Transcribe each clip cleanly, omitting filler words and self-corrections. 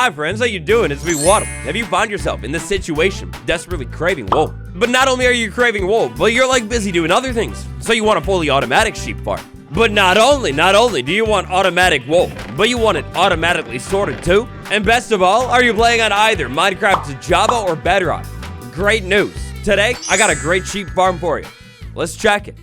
Hi friends, how you doing? It's me, Waddle. Have you found yourself in this situation, desperately craving wool? But not only are you craving wool, but you're like busy doing other things. So you want a fully automatic sheep farm. But not only do you want automatic wool, but you want it automatically sorted too. And best of all, are you playing on either Minecraft, Java, or Bedrock? Great news. Today, I got a great sheep farm for you. Let's check it.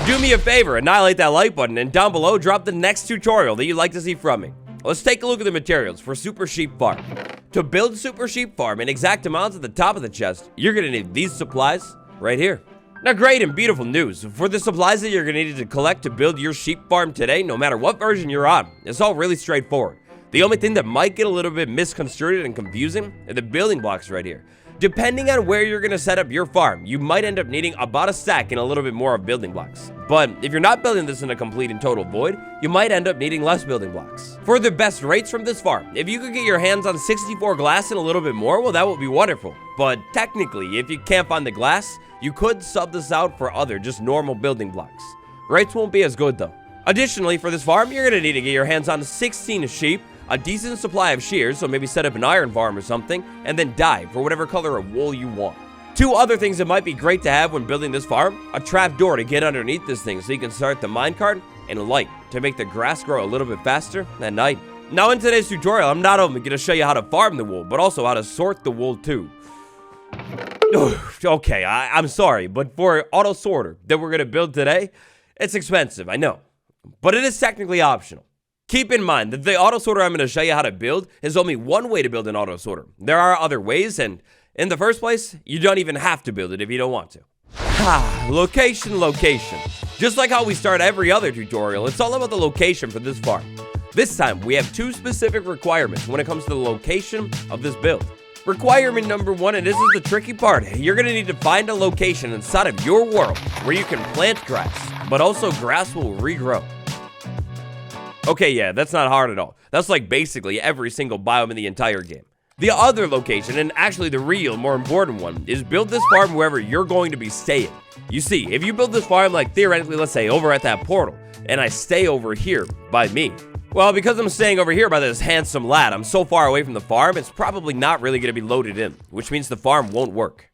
Do me a favor, annihilate that like button, and down below, drop the next tutorial that you'd like to see from me. Let's take a look at the materials for Super Sheep Farm. To build Super Sheep Farm in exact amounts at the top of the chest, you're gonna need these supplies right here. Now, great and beautiful news. For the supplies that you're gonna need to collect to build your sheep farm today, no matter what version you're on, it's all really straightforward. The only thing that might get a little bit misconstrued and confusing are the building blocks right here. Depending on where you're gonna set up your farm, you might end up needing about a stack and a little bit more of building blocks. But if you're not building this in a complete and total void, you might end up needing less building blocks. For the best rates from this farm, if you could get your hands on 64 glass and a little bit more, well, that would be wonderful. But technically, if you can't find the glass, you could sub this out for other, just normal building blocks. Rates won't be as good though. Additionally, for this farm, you're gonna need to get your hands on 16 sheep, a decent supply of shears, so maybe set up an iron farm or something, and then dye for whatever color of wool you want. Two other things that might be great to have when building this farm: a trap door to get underneath this thing so you can start the minecart, and light to make the grass grow a little bit faster at night. Now in today's tutorial, I'm not only going to show you how to farm the wool, but also how to sort the wool too. Okay, I'm sorry, but for auto sorter that we're going to build today, it's expensive, I know, but it is technically optional. Keep in mind that the auto sorter I'm going to show you how to build is only one way to build an auto sorter. There are other ways, and in the first place, you don't even have to build it if you don't want to. Location. Just like how we start every other tutorial, it's all about the location for this farm. This time, we have two specific requirements when it comes to the location of this build. Requirement number one, and this is the tricky part, you're going to need to find a location inside of your world where you can plant grass, but also grass will regrow. Okay, yeah, that's not hard at all. That's like basically every single biome in the entire game. The other location, and actually the real, more important one, is build this farm wherever you're going to be staying. You see, if you build this farm, like theoretically, let's say over at that portal, and I stay over here by me, well, because I'm staying over here by this handsome lad, I'm so far away from the farm, it's probably not really going to be loaded in, which means the farm won't work.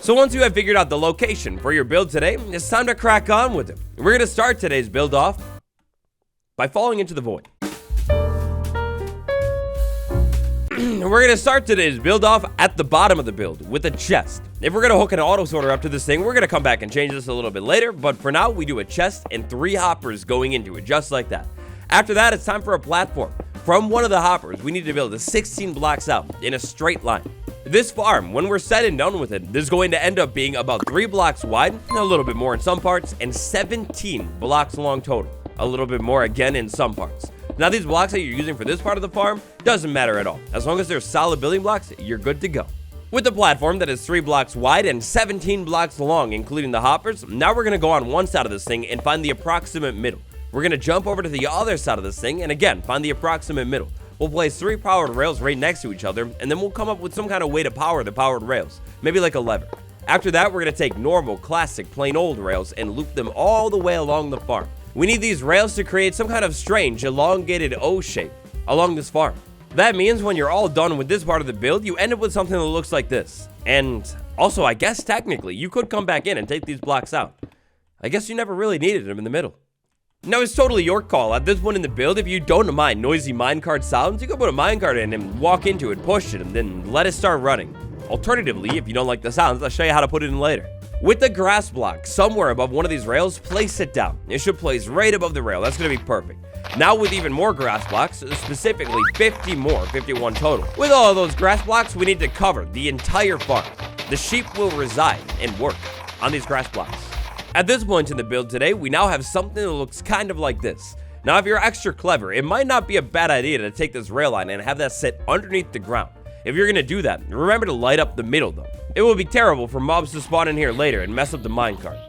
So once you have figured out the location for your build today, it's time to crack on with it. We're going to start today's build off by falling into the void. We're going to start today's build off at the bottom of the build with a chest. If we're going to hook an auto sorter up to this thing, we're going to come back and change this a little bit later, but for now, we do a chest and 3 hoppers going into it, just like that. After that, it's time for a platform. From one of the hoppers, we need to build 16 blocks out in a straight line. This farm, when we're said and done with it, is going to end up being about 3 blocks wide, a little bit more in some parts, and 17 blocks long total. A little bit more again in some parts. Now, these blocks that you're using for this part of the farm doesn't matter at all. As long as they're solid building blocks, you're good to go. With the platform that is 3 blocks wide and 17 blocks long, including the hoppers, now we're going to go on one side of this thing and find the approximate middle. We're going to jump over to the other side of this thing and again, find the approximate middle. We'll place 3 powered rails right next to each other, and then we'll come up with some kind of way to power the powered rails. Maybe like a lever. After that, we're going to take normal, classic, plain old rails and loop them all the way along the farm. We need these rails to create some kind of strange, elongated O shape along this farm. That means when you're all done with this part of the build, you end up with something that looks like this. And also, I guess technically, you could come back in and take these blocks out. I guess you never really needed them in the middle. Now, it's totally your call. At this point in the build, if you don't mind noisy minecart sounds, you can put a minecart in and walk into it, push it, and then let it start running. Alternatively, if you don't like the sounds, I'll show you how to put it in later. With the grass block somewhere above one of these rails, place it down. It should place right above the rail. That's going to be perfect. Now with even more grass blocks, specifically 50 more, 51 total. With all of those grass blocks, we need to cover the entire farm. The sheep will reside and work on these grass blocks. At this point in the build today, we now have something that looks kind of like this. Now, if you're extra clever, it might not be a bad idea to take this rail line and have that sit underneath the ground. If you're going to do that, remember to light up the middle though. It will be terrible for mobs to spawn in here later and mess up the minecart.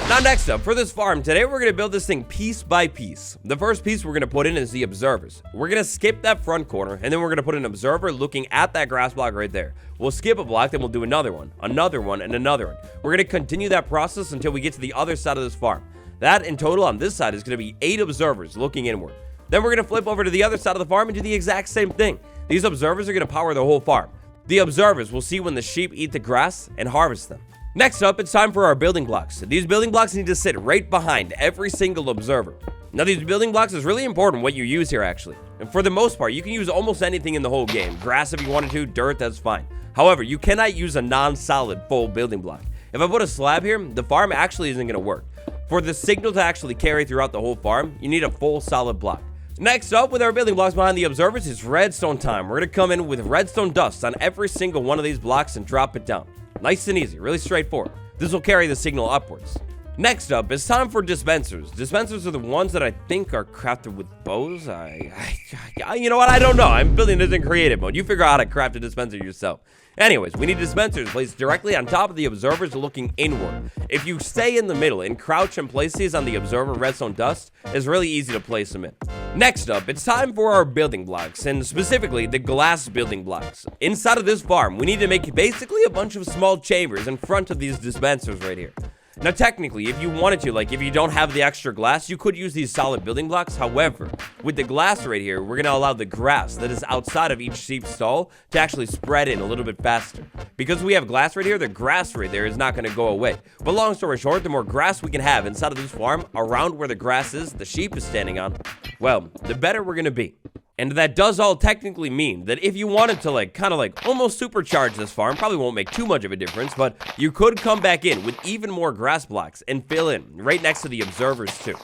Now next up, for this farm today, we're going to build this thing piece by piece. The first piece we're going to put in is the observers. We're going to skip that front corner, and then we're going to put an observer looking at that grass block right there. We'll skip a block, then we'll do another one, and another one. We're going to continue that process until we get to the other side of this farm. That in total on this side is going to be 8 observers looking inward. Then we're going to flip over to the other side of the farm and do the exact same thing. These observers are going to power the whole farm. The observers will see when the sheep eat the grass and harvest them. Next up, it's time for our building blocks. These building blocks need to sit right behind every single observer. Now, these building blocks is really important what you use here, actually. And for the most part, you can use almost anything in the whole game. Grass if you wanted to, dirt, that's fine. However, you cannot use a non-solid full building block. If I put a slab here, the farm actually isn't going to work. For the signal to actually carry throughout the whole farm, you need a full solid block. Next up, with our building blocks behind the observers, it's redstone time. We're going to come in with redstone dust on every single one of these blocks and drop it down. Nice and easy, really straightforward. This will carry the signal upwards. Next up, it's time for dispensers. Dispensers are the ones that I think are crafted with bows. You know what? I don't know. I'm building this in creative mode. You figure out how to craft a dispenser yourself. Anyways, we need dispensers placed directly on top of the observers looking inward. If you stay in the middle and crouch and place these on the observer redstone dust, it's really easy to place them in. Next up, it's time for our building blocks, and specifically the glass building blocks. Inside of this farm, we need to make basically a bunch of small chambers in front of these dispensers right here. Now, technically, if you wanted to, like if you don't have the extra glass, you could use these solid building blocks. However, with the glass right here, we're going to allow the grass that is outside of each sheep stall to actually spread in a little bit faster. Because we have glass right here, the grass right there is not going to go away. But long story short, the more grass we can have inside of this farm around where the grass is, the sheep is standing on, well, the better we're going to be. And that does all technically mean that if you wanted to kind of almost supercharge this farm, probably won't make too much of a difference, but you could come back in with even more grass blocks and fill in right next to the observers too.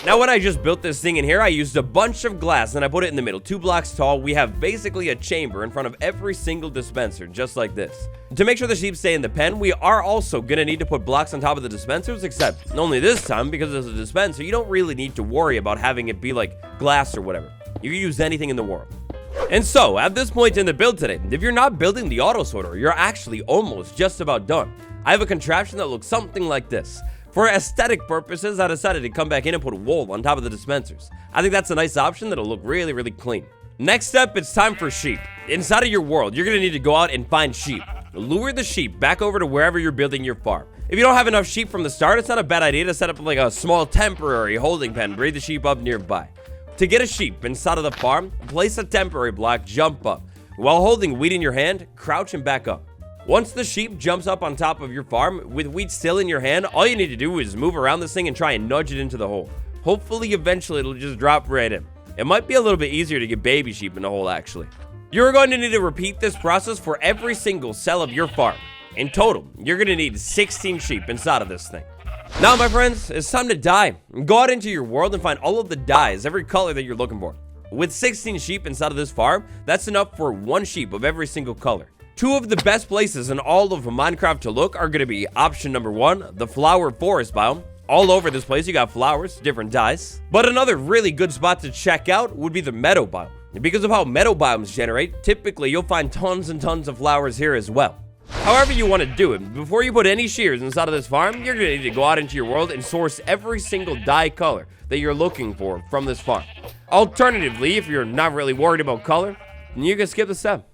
Now, when I just built this thing in here, I used a bunch of glass and I put it in the middle, 2 blocks tall. We have basically a chamber in front of every single dispenser, just like this. To make sure the sheep stay in the pen, we are also gonna need to put blocks on top of the dispensers, except only this time, because it's a dispenser, you don't really need to worry about having it be like glass or whatever. You can use anything in the world. And so, at this point in the build today, if you're not building the auto sorter, you're actually almost just about done. I have a contraption that looks something like this. For aesthetic purposes, I decided to come back in and put wool on top of the dispensers. I think that's a nice option that'll look really, really clean. Next up, it's time for sheep. Inside of your world, you're gonna need to go out and find sheep. Lure the sheep back over to wherever you're building your farm. If you don't have enough sheep from the start, it's not a bad idea to set up like a small temporary holding pen, breed the sheep up nearby. To get a sheep inside of the farm, place a temporary block, jump up. While holding wheat in your hand, crouch and back up. Once the sheep jumps up on top of your farm, with wheat still in your hand, all you need to do is move around this thing and try and nudge it into the hole. Hopefully, eventually, it'll just drop right in. It might be a little bit easier to get baby sheep in the hole, actually. You're going to need to repeat this process for every single cell of your farm. In total, you're going to need 16 sheep inside of this thing. Now, my friends, it's time to dye. Go out into your world and find all of the dyes, every color that you're looking for. With 16 sheep inside of this farm, that's enough for 1 sheep of every single color. 2 of the best places in all of Minecraft to look are going to be option number 1, the flower forest biome. All over this place, you got flowers, different dyes. But another really good spot to check out would be the meadow biome. Because of how meadow biomes generate, typically you'll find tons and tons of flowers here as well. However you want to do it, before you put any shears inside of this farm, you're going to need to go out into your world and source every single dye color that you're looking for from this farm. Alternatively, if you're not really worried about color, you can skip the step.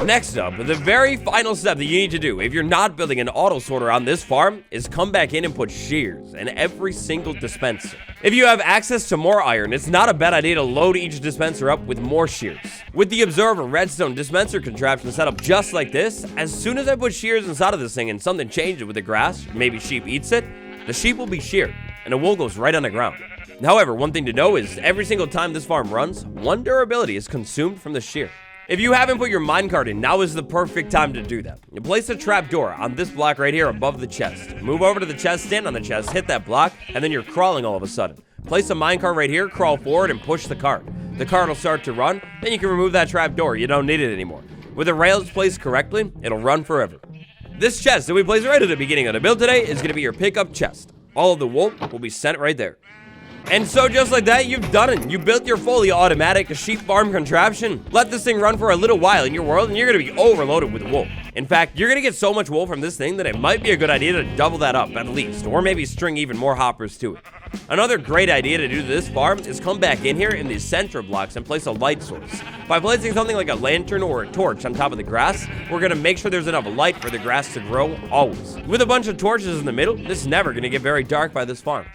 Next up, the very final step that you need to do if you're not building an auto sorter on this farm is come back in and put shears in every single dispenser. If you have access to more iron, it's not a bad idea to load each dispenser up with more shears. With the observer redstone dispenser contraption set up just like this, as soon as I put shears inside of this thing and something changes with the grass, maybe sheep eats it, the sheep will be sheared and the wool goes right on the ground. However, one thing to know is every single time this farm runs, 1 durability is consumed from the shear. If you haven't put your minecart in, now is the perfect time to do that. You place a trapdoor on this block right here above the chest. Move over to the chest, stand on the chest, hit that block, and then you're crawling all of a sudden. Place a minecart right here, crawl forward, and push the cart. The cart will start to run, then you can remove that trapdoor. You don't need it anymore. With the rails placed correctly, it'll run forever. This chest that we placed right at the beginning of the build today is going to be your pickup chest. All of the wool will be sent right there. And so just like that, you've done it. You built your fully automatic sheep farm contraption. Let this thing run for a little while in your world and you're going to be overloaded with wool. In fact, you're going to get so much wool from this thing that it might be a good idea to double that up at least, or maybe string even more hoppers to it. Another great idea to do to this farm is come back in here in these center blocks and place a light source. By placing something like a lantern or a torch on top of the grass, we're going to make sure there's enough light for the grass to grow always. With a bunch of torches in the middle, this is never going to get very dark by this farm.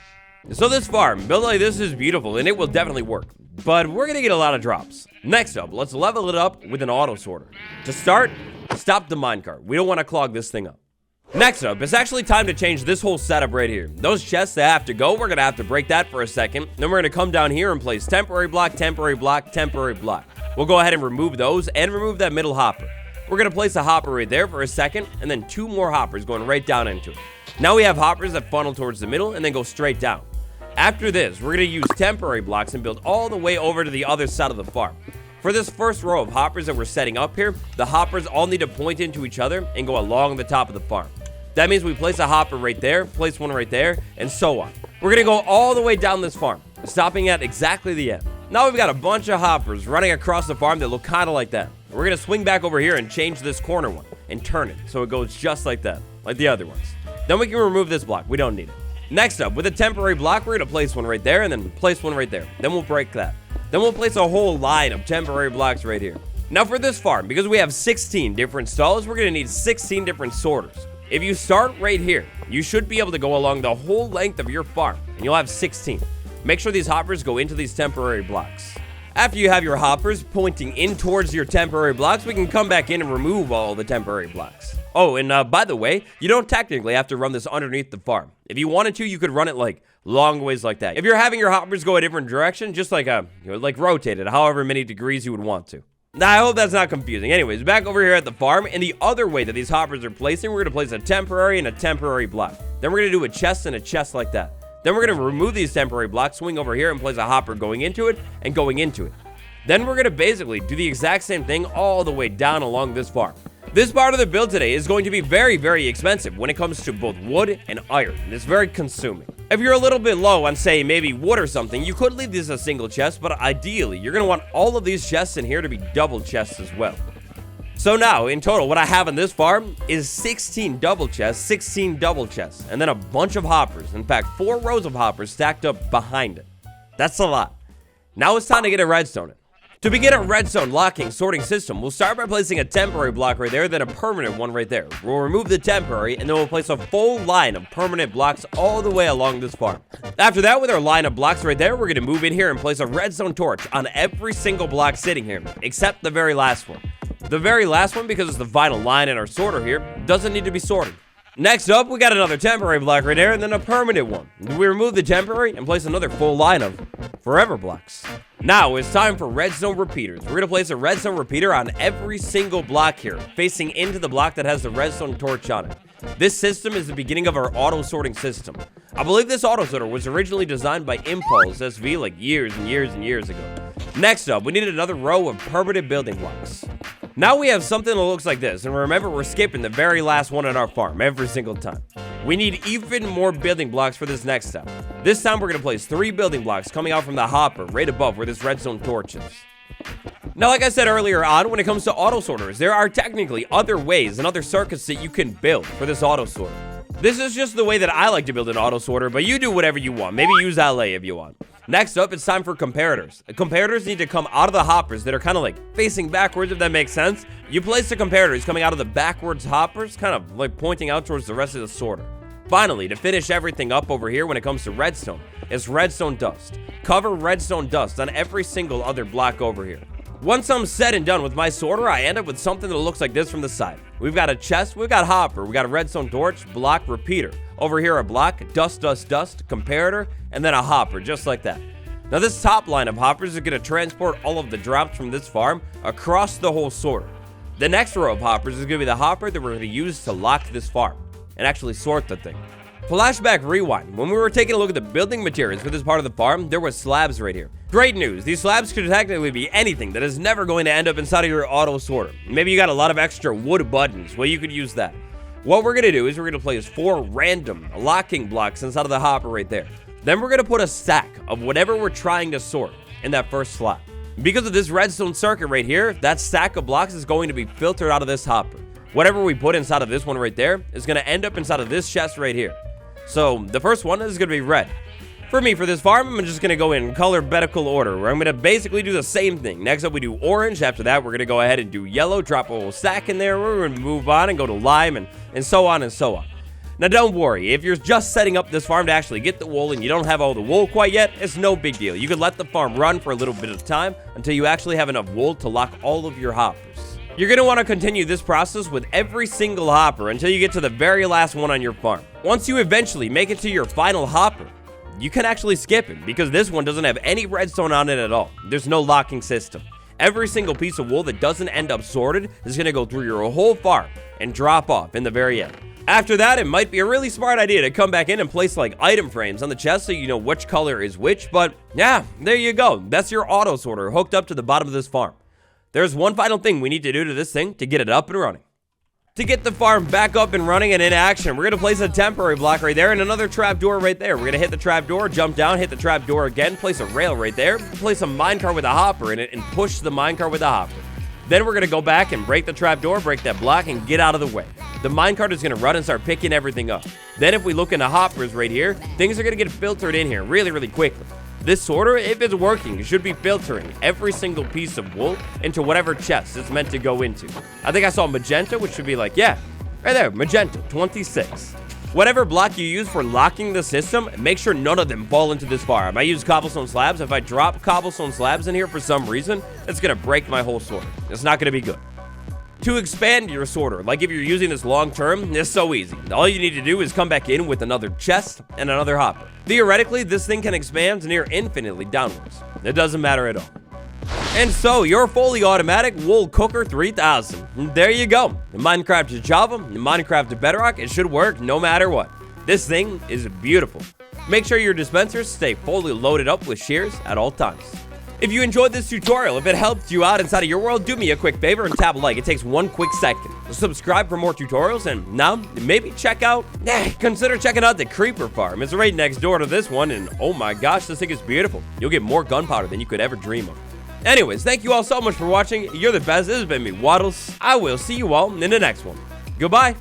So this farm, built like this, is beautiful and it will definitely work. but we're gonna get a lot of drops. Next up, let's level it up with an auto sorter. To start, stop the minecart. We don't want to clog this thing up. Next up, it's actually time to change this whole setup right here. Those chests that have to go, we're gonna have to break that for a second. Then we're gonna come down here and place temporary block, temporary block, temporary block. We'll go ahead and remove those and remove that middle hopper. We're gonna place a hopper right there for a second, and then 2 more hoppers going right down into it. Now we have hoppers that funnel towards the middle and then go straight down. After this, we're gonna use temporary blocks and build all the way over to the other side of the farm. For this first row of hoppers that we're setting up here, the hoppers all need to point into each other and go along the top of the farm. That means we place a hopper right there, place one right there, and so on. We're gonna go all the way down this farm, stopping at exactly the end. Now we've got a bunch of hoppers running across the farm that look kind of like that. We're gonna swing back over here and change this corner one and turn it so it goes just like that, like the other ones. Then we can remove this block, we don't need it. Next up, with a temporary block, we're gonna place one right there and then place one right there. Then we'll break that. Then we'll place a whole line of temporary blocks right here. Now for this farm, because we have 16 different stalls, we're gonna need 16 different sorters. If you start right here, you should be able to go along the whole length of your farm, and you'll have 16. Make sure these hoppers go into these temporary blocks. After you have your hoppers pointing in towards your temporary blocks, we can come back in and remove all the temporary blocks. Oh, and by the way, you don't technically have to run this underneath the farm. If you wanted to, you could run it like long ways like that. If you're having your hoppers go a different direction, just like rotate it however many degrees you would want to. Now, I hope that's not confusing. Anyways, back over here at the farm, and the other way that these hoppers are placing, we're gonna place a temporary and a temporary block. Then we're gonna do a chest and a chest like that. Then we're gonna remove these temporary blocks, swing over here and place a hopper going into it and going into it. Then we're gonna basically do the exact same thing all the way down along this farm. This part of the build today is going to be very, very expensive when it comes to both wood and iron. It's very consuming. If you're a little bit low on, say, maybe wood or something, you could leave this a single chest, but ideally, you're going to want all of these chests in here to be double chests as well. So now, in total, what I have on this farm is 16 double chests, 16 double chests, and then a bunch of hoppers. In fact, 4 rows of hoppers stacked up behind it. That's a lot. Now it's time to get a redstone. To begin a redstone locking sorting system, we'll start by placing a temporary block right there, then a permanent one right there. We'll remove the temporary, and then we'll place a full line of permanent blocks all the way along this farm. After that, with our line of blocks right there, we're going to move in here and place a redstone torch on every single block sitting here, except the very last one. The very last one, because it's the final line in our sorter here, doesn't need to be sorted. Next up, we got another temporary block right there, and then a permanent one. We remove the temporary and place another full line of forever blocks. Now it's time for redstone repeaters. We're gonna place a redstone repeater on every single block here, facing into the block that has the redstone torch on it. This system is the beginning of our auto sorting system. I believe this auto sorter was originally designed by Impulse SV like years and years and years ago. Next up, we needed another row of permanent building blocks. Now we have something that looks like this, and remember, we're skipping the very last one on our farm every single time. We need even more building blocks for this next step. This time we're going to place 3 building blocks coming out from the hopper right above where this redstone torch is. Now, like I said earlier on, when it comes to auto sorters, there are technically other ways and other circuits that you can build for this auto sorter. This is just the way that I like to build an auto sorter, but you do whatever you want. Maybe use LA if you want. Next up, it's time for comparators. Comparators need to come out of the hoppers that are kind of like facing backwards, if that makes sense. You place the comparators coming out of the backwards hoppers, kind of like pointing out towards the rest of the sorter. Finally, to finish everything up over here when it comes to redstone, it's redstone dust. Cover redstone dust on every single other block over here. Once I'm said and done with my sorter, I end up with something that looks like this from the side. We've got a chest, we've got hopper, we got a redstone torch, block, repeater. Over here a block, dust, dust, dust, comparator, and then a hopper, just like that. Now this top line of hoppers is going to transport all of the drops from this farm across the whole sorter. The next row of hoppers is going to be the hopper that we're going to use to lock this farm and actually sort the thing. Flashback rewind. When we were taking a look at the building materials for this part of the farm, there were slabs right here. Great news, these slabs could technically be anything that is never going to end up inside of your auto sorter. Maybe you got a lot of extra wood buttons, well, you could use that. What we're going to do is we're going to place 4 random locking blocks inside of the hopper right there. Then we're going to put a stack of whatever we're trying to sort in that first slot. Because of this redstone circuit right here, that stack of blocks is going to be filtered out of this hopper. Whatever we put inside of this one right there is going to end up inside of this chest right here. So the first one is going to be red. For me, for this farm, I'm just going to go in alphabetical order, where I'm going to basically do the same thing. Next up, we do orange. After that, we're going to go ahead and do yellow, drop a whole stack in there. We're going to move on and go to lime and so on and so on. Now don't worry, if you're just setting up this farm to actually get the wool and you don't have all the wool quite yet, it's no big deal. You could let the farm run for a little bit of time until you actually have enough wool to lock all of your hoppers. You're going to want to continue this process with every single hopper until you get to the very last one on your farm. Once you eventually make it to your final hopper, you can actually skip it because this one doesn't have any redstone on it at all. There's no locking system. Every single piece of wool that doesn't end up sorted is going to go through your whole farm and drop off in the very end. After that, it might be a really smart idea to come back in and place like item frames on the chest so you know which color is which, but yeah, there you go. That's your auto sorter hooked up to the bottom of this farm. There's one final thing we need to do to this thing to get it up and running. To get the farm back up and running and in action, we're going to place a temporary block right there and another trapdoor right there. We're going to hit the trapdoor, jump down, hit the trapdoor again, place a rail right there, place a minecart with a hopper in it, and push the minecart with a hopper. Then we're going to go back and break the trapdoor, break that block, and get out of the way. The minecart is going to run and start picking everything up. Then if we look in the hoppers right here, things are going to get filtered in here really, really quickly. This sorter, if it's working, should be filtering every single piece of wool into whatever chest it's meant to go into. I think I saw magenta, which should be like, yeah, right there, magenta, 26. Whatever block you use for locking the system, make sure none of them fall into this farm. I use cobblestone slabs. If I drop cobblestone slabs in here for some reason, it's going to break my whole sorter. It's not going to be good. To expand your sorter, like if you're using this long term, it's so easy. All you need to do is come back in with another chest and another hopper. Theoretically, this thing can expand near infinitely downwards. It doesn't matter at all. And so, your fully automatic wool cooker 3000. There you go. Minecraft to Java, Minecraft to Bedrock, it should work no matter what. This thing is beautiful. Make sure your dispensers stay fully loaded up with shears at all times. If you enjoyed this tutorial, if it helped you out inside of your world, do me a quick favor and tap like. It takes one quick second. Subscribe for more tutorials, and now maybe consider checking out the creeper farm. It's right next door to this one, and oh my gosh, this thing is beautiful. You'll get more gunpowder than you could ever dream of. Anyways, thank you all so much for watching. You're the best. This has been me, Waddles. I will see you all in the next one. Goodbye.